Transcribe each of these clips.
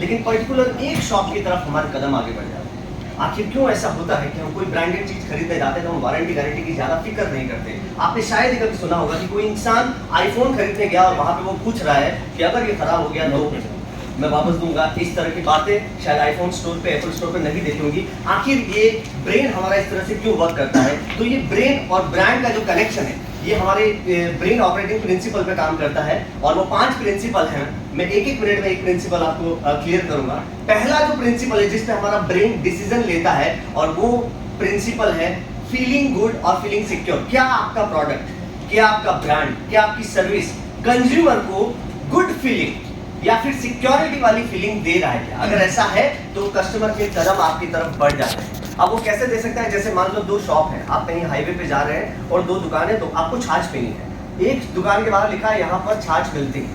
लेकिन पर्टिकुलर एक शॉप की तरफ हमारे कदम आगे बढ़ जाते हैं। आखिर क्यों ऐसा होता है कि हम कोई ब्रांडेड चीज खरीदने जाते हैं तो हम वारंटी गारंटी की ज्यादा फिक्र नहीं करते। आपने शायद ही कभी सुना होगा कि कोई इंसान आईफोन खरीदने गया और वहां पे वो पूछ रहा है कि अगर ये खराब हो गया तो मैं वापस दूंगा। इस तरह की बातें शायद आईफोन स्टोर पे, एप्पल स्टोर पे नहीं देखी होंगी। आखिर ये ब्रेन हमारा इस तरह से क्यों वर्क करता है? तो ये ब्रेन और ब्रांड का जो कनेक्शन है ये हमारे ब्रेन ऑपरेटिंग प्रिंसिपल पे काम करता है और वो 5 प्रिंसिपल हैं। मैं एक एक मिनट में एक प्रिंसिपल आपको क्लियर करूंगा। पहला जो प्रिंसिपल है जिसपे हमारा ब्रेन डिसीजन लेता है और वो प्रिंसिपल है फीलिंग गुड और फीलिंग सिक्योर। क्या आपका प्रोडक्ट, क्या आपका ब्रांड, क्या आपकी सर्विस कंज्यूमर को गुड फीलिंग या फिर सिक्योरिटी वाली फीलिंग दे रहा है क्या? अगर ऐसा है तो कस्टमर के कदम आपकी तरफ बढ़ जाते हैं। अब वो कैसे दे सकता है? जैसे मान लो 2 शॉप है, आप कहीं हाईवे पे जा रहे हैं और 2 दुकानें, तो आपको छाछ पीनी है। एक दुकान के बाहर लिखा है यहाँ पर छाछ मिलती है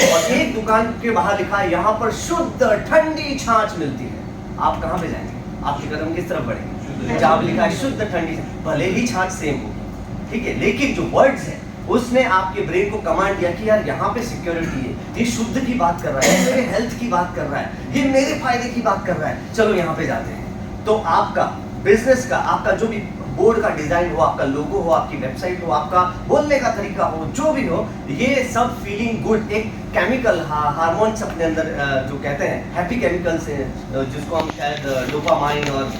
और एक दुकान के बाहर लिखा है यहाँ पर शुद्ध ठंडी छाछ मिलती है। आप कहाँ पे जाएंगे? आपके कदम किस तरफ बढ़ेंगे? जहाँ लिखा है शुद्ध ठंडी, भले ही छाछ सेम होगी, ठीक है, लेकिन जो वर्ड्स है उसने आपके ब्रेन को कमांड दिया कि यार यहाँ पे सिक्योरिटी है, ये शुद्ध की बात कर रहा है, मेरे हेल्थ की बात कर रहा है, ये मेरे फायदे की बात कर रहा है, चलो यहाँ पे जाते हैं। तो आपका बिजनेस का, आपका जो भी बोर्ड का डिजाइन हो, आपका लोगो हो, आपकी वेबसाइट हो, आपका बोलने का तरीका हो, जो भी हो, ये सब फीलिंग गुड एक केमिकल हार्मोन्स अपने अंदर जो कहते हैं हैप्पी केमिकल्स हैं, जिसको हम शायद डोपामाइन और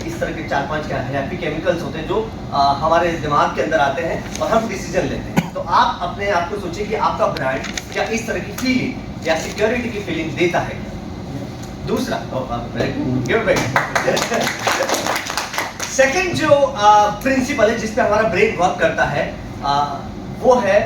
इस तरह के 4-5 क्या हैप्पी केमिकल्स होते हैं जो हमारे दिमाग के अंदर आते हैं और हम डिसीजन लेते हैं। तो आप अपने आप को सोचिए कि आपका ब्रांड क्या इस तरह की फीलिंग या सिक्योरिटी की फीलिंग देता है? दूसरा सेकंड जो प्रिंसिपल है जिस पे हमारा ब्रेन वर्क करता है वो है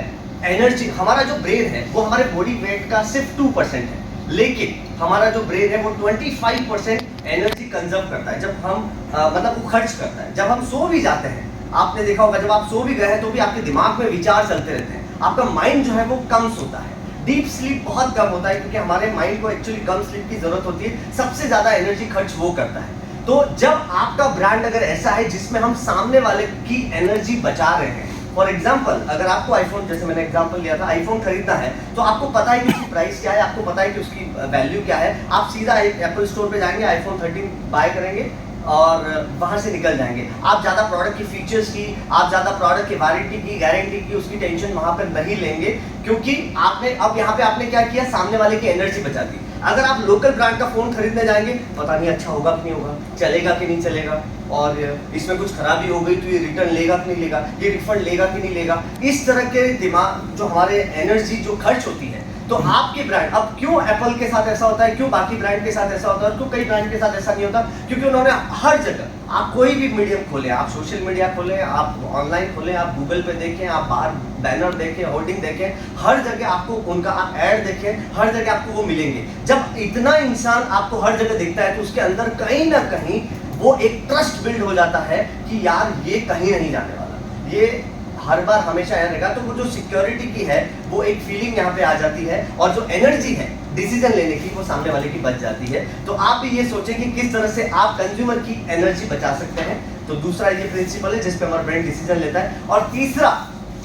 एनर्जी। हमारा जो ब्रेन है वो हमारे बॉडी वेट का सिर्फ 2% है, लेकिन हमारा जो ब्रेन है वो 25% एनर्जी कंजर्व करता है जब हम मतलब वो खर्च करता है जब हम सो भी जाते हैं। आपने देखा होगा जब आप सो भी गए हैं तो भी आपके दिमाग में विचार चलते रहते हैं, आपका माइंड जो है वो कम सोता है। डीप स्लीप बहुत कम होता है क्योंकि हमारे माइंड को एक्चुअली कम स्लीप की जरूरत होती है, सबसे ज्यादा एनर्जी खर्च वो करता है। तो जब आपका ब्रांड अगर ऐसा है जिसमें हम सामने वाले की एनर्जी बचा रहे हैं, फॉर एग्जाम्पल अगर आपको आईफोन, जैसे मैंने एग्जाम्पल लिया था, आईफोन खरीदना है तो आपको पता है कि उसकी प्राइस क्या है, आपको पता है कि उसकी वैल्यू क्या है, आप सीधा एप्पल स्टोर पे जाएंगे, आईफोन 13 बाय करेंगे और वहां से निकल जाएंगे। आप ज्यादा प्रोडक्ट की फीचर्स की, आप ज्यादा प्रोडक्ट की वारंटी की, गारंटी की, उसकी टेंशन वहां पर नहीं लेंगे क्योंकि आपने अब यहाँ पे आपने क्या किया, सामने वाले की एनर्जी बचा दी। अगर आप लोकल ब्रांड का फोन खरीदने जाएंगे, पता नहीं अच्छा होगा कि नहीं होगा, चलेगा कि नहीं चलेगा, और इसमें कुछ खराबी हो गई तो ये रिटर्न लेगा कि नहीं लेगा, ये रिफंड लेगा कि नहीं लेगा, इस तरह के दिमाग जो हमारे एनर्जी जो खर्च होती है। तो आपके ब्रांड, अब क्यों एप्पल के साथ ऐसा होता है, क्यों बाकी ब्रांड के साथ ऐसा होता है, क्यों कई ब्रांड के साथ ऐसा नहीं होता? क्योंकि उन्होंने हर जगह, आप कोई भी मीडियम खोलें, आप सोशल मीडिया खोलें, आप ऑनलाइन खोलें, आप गूगल पे देखें, आप बाहर बैनर देखें, होर्डिंग देखें, हर जगह आपको उनका आप ऐड देखें, हर जगह आपको वो मिलेंगे। जब इतना इंसान आपको हर जगह देखता है तो उसके अंदर कहीं ना कहीं वो एक ट्रस्ट बिल्ड हो जाता है कि यार ये कहीं नहीं जाने वाला, ये हर बार हमेशा यहाँ रहेगा। तो वो जो सिक्योरिटी की है वो एक फीलिंग यहाँ पे आ जाती है और जो एनर्जी है डिसीजन लेने की वो सामने वाले की बच जाती है। तो आप भी ये सोचें कि किस तरह से आप कंज्यूमर की एनर्जी बचा सकते हैं। तो दूसरा ये प्रिंसिपल है जिस पे हमारा ब्रांड डिसीजन लेता है। और तीसरा,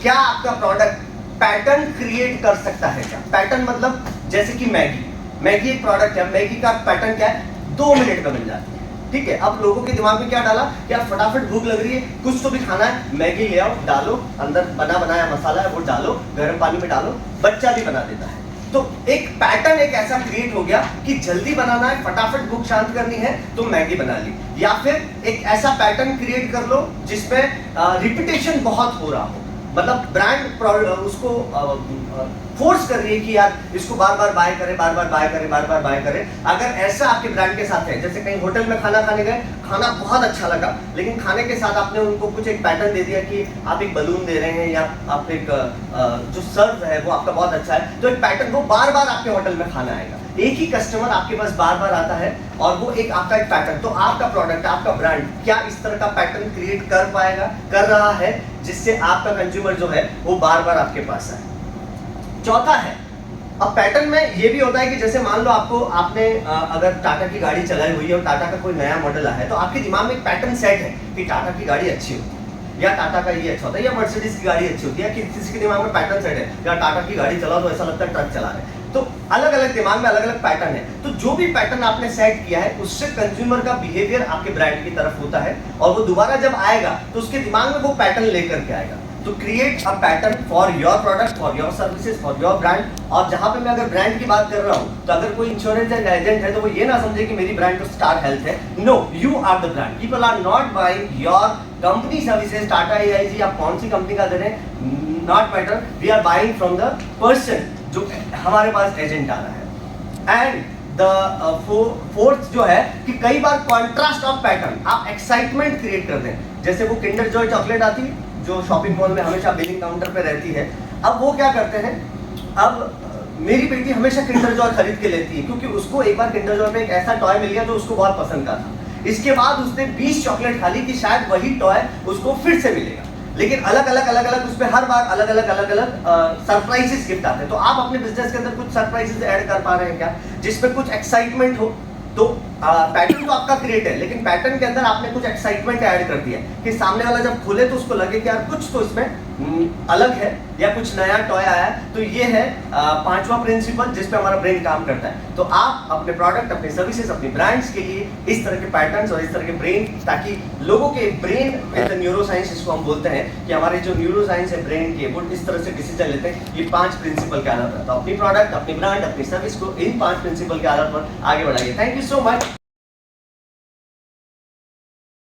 क्या आपका प्रोडक्ट पैटर्न क्रिएट कर सकता है? क्या पैटर्न मतलब, जैसे कि मैगी एक प्रोडक्ट है, मैगी का पैटर्न क्या है, 2 मिनट में बन जाती है, ठीक है। अब लोगों के दिमाग में क्या डाला कि यार फटाफट भूख लग रही है, कुछ तो भी खाना है, मैगी ले आओ, डालो, अंदर बना बनाया मसाला है वो डालो, गर्म पानी में डालो, बच्चा भी बना देता है। तो एक पैटर्न एक ऐसा क्रिएट हो गया कि जल्दी बनाना है, फटाफट भूख शांत करनी है तो मैगी बना ली। या फिर एक ऐसा पैटर्न क्रिएट कर लो जिसमें रिपीटेशन बहुत हो रहा हो, मतलब ब्रांड उसको फोर्स कर रही है कि यार इसको बार बार बाय करें, बार बार बाय करें, बार बार बाय करें। अगर ऐसा आपके ब्रांड के साथ है, जैसे कहीं होटल में खाना खाने गए, खाना बहुत अच्छा लगा, लेकिन खाने के साथ आपने उनको कुछ एक पैटर्न दे दिया कि आप एक बलून दे रहे हैं या आप एक जो सर्व है वो आपका बहुत अच्छा है, तो एक पैटर्न, वो बार बार आपके होटल में खाना आएगा, एक ही कस्टमर आपके पास बार बार आता है और वो एक आपका एक पैटर्न। तो आपका प्रोडक्ट, आपका ब्रांड क्या इस तरह का पैटर्न क्रिएट कर पाएगा, कर रहा है, जिससे आपका कंज्यूमर जो है वो बार बार आपके पास आए। चौथा है, अब पैटर्न में ये भी होता है कि जैसे मान लो आपने अगर टाटा की गाड़ी चलाई हुई है और टाटा का कोई नया मॉडल आया है, तो आपके दिमाग में एक पैटर्न सेट है कि टाटा की गाड़ी अच्छी होती है, या टाटा का ये अच्छा होता है, या मर्सिडीज की गाड़ी अच्छी होती है, कि किसी के दिमाग में पैटर्न सेट है, या टाटा की गाड़ी चलाओ तो ऐसा लगता है ट्रक चला रहे हैं। तो अलग अलग दिमाग में अलग अलग पैटर्न है, तो जो भी पैटर्न आपने सेट किया है उससे कंज्यूमर का बिहेवियर आपके ब्रांड की तरफ होता है, और वो दोबारा जब आएगा तो उसके दिमाग में वो पैटर्न लेकर के आएगा। तो create a pattern for your product, for your services, for your brand. और जहां पे मैं अगर ब्रांड की बात कर रहा हूं, तो अगर कोई इंश्योरेंस एजेंट है तो वो ये ना समझे कि मेरी ब्रांड तो स्टार हेल्थ है। No, you are the brand. People are not buying your company services, Tata AIG, आप कौन सी कंपनी का दे रहे हैं, not matter, we are buying from the person जो हमारे पास एजेंट आ रहा है। एंड फोर्थ जो है कि कई बार कॉन्ट्रास्ट ऑफ पैटर्न, आप एक्साइटमेंट क्रिएट कर दें। जैसे वो किंडर जॉय चॉकलेट आती है जो शॉपिंग मॉल में हमेशा बिलिंग काउंटर पे रहती है, अब वो क्या करते हैं, अब मेरी बेटी हमेशा किंडर जॉय खरीद के लेती है क्योंकि उसको एक बार किंडर जॉय में एक ऐसा टॉय मिल गया जो उसको बहुत पसंद का था। इसके बाद उसने 20 चॉकलेट खा ली कि शायद वही टॉय उसको फिर से मिलेगा, लेकिन अलग अलग उसमें हर बार अलग अलग सरप्राइजेस गिफ्ट आते हैं। तो आप अपने बिजनेस के अंदर कुछ सरप्राइजेस ऐड कर पा रहे हैं क्या, जिसमें कुछ एक्साइटमेंट हो? तो पैटर्न तो आपका क्रिएट है, लेकिन पैटर्न के अंदर आपने कुछ एक्साइटमेंट ऐड कर दिया कि सामने वाला जब खोले तो उसको लगे कि यार कुछ तो इसमें अलग है या कुछ नया टॉय आया है। तो ये है पांचवा प्रिंसिपल जिस पे हमारा ब्रेन काम करता है। तो आप अपने प्रोडक्ट, अपने सर्विसेज, अपने ब्रांड्स के लिए इस तरह के पैटर्न्स और इस तरह के ब्रेन, ताकि लोगों के ब्रेन विद न्यूरो साइंस, इसको हम बोलते हैं कि हमारे जो न्यूरो साइंस है ब्रेन के, वो इस तरह से डिसीजन लेते हैं। ये 5 प्रिंसिपल के आधार पर, तो अपनी प्रोडक्ट, अपनी ब्रांड, अपनी सर्विस को इन 5 प्रिंसिपल के आधार पर आगे बढ़ाइए। Thank you so much.